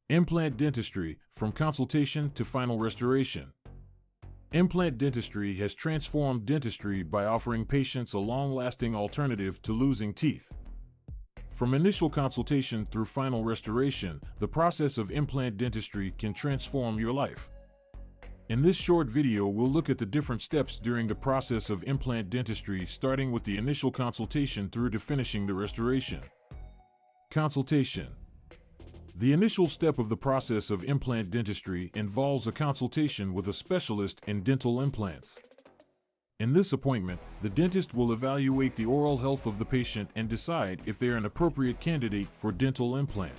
Implant dentistry, from consultation to final restoration. Implant dentistry has transformed dentistry by offering patients a long-lasting alternative to losing teeth. From initial consultation through final restoration, the process of implant dentistry can transform your life. In this short video, we'll look at the different steps during the process of implant dentistry, starting with the initial consultation through to finishing the restoration. Consultation. The initial step of the process of implant dentistry involves a consultation with a specialist in dental implants. In this appointment, the dentist will evaluate the oral health of the patient and decide if they are an appropriate candidate for dental implant.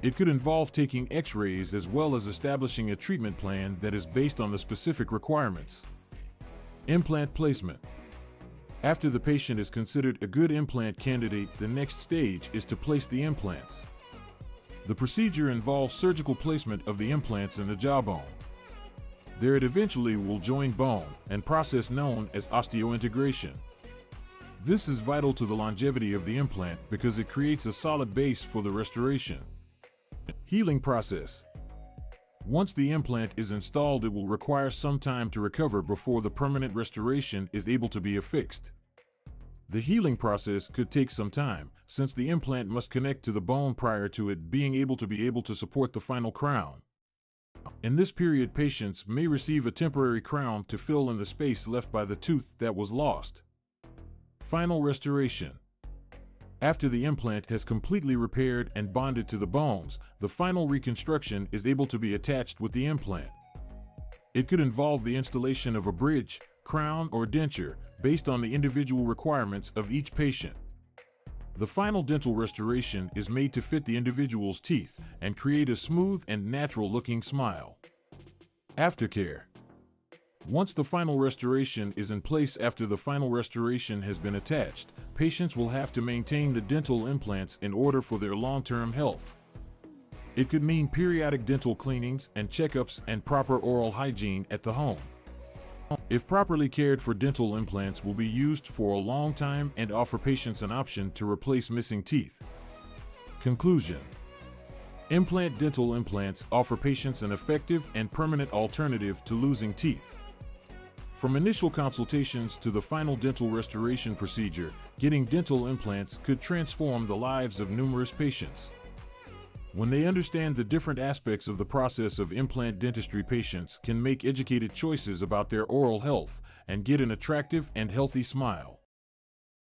It could involve taking X-rays as well as establishing a treatment plan that is based on the specific requirements. Implant placement. After the patient is considered a good implant candidate, the next stage is to place the implants. The procedure involves surgical placement of the implants in the jawbone. There it eventually will join bone, a process known as osseointegration. This is vital to the longevity of the implant because it creates a solid base for the restoration. Healing process. Once the implant is installed, it will require some time to recover before the permanent restoration is able to be affixed. The healing process could take some time, since the implant must connect to the bone prior to it being able to support the final crown. In this period, patients may receive a temporary crown to fill in the space left by the tooth that was lost. Final restoration. After the implant has completely repaired and bonded to the bones, the final reconstruction is able to be attached with the implant. It could involve the installation of a bridge, crown, or denture, based on the individual requirements of each patient. The final dental restoration is made to fit the individual's teeth and create a smooth and natural-looking smile. Aftercare. Once the final restoration is in place, after the final restoration has been attached, patients will have to maintain the dental implants in order for their long-term health. It could mean periodic dental cleanings and checkups and proper oral hygiene at the home. If properly cared for, dental implants will be used for a long time and offer patients an option to replace missing teeth. Conclusion. Implant dental implants offer patients an effective and permanent alternative to losing teeth. From initial consultations to the final dental restoration procedure, getting dental implants could transform the lives of numerous patients. When they understand the different aspects of the process of implant dentistry, patients can make educated choices about their oral health and get an attractive and healthy smile.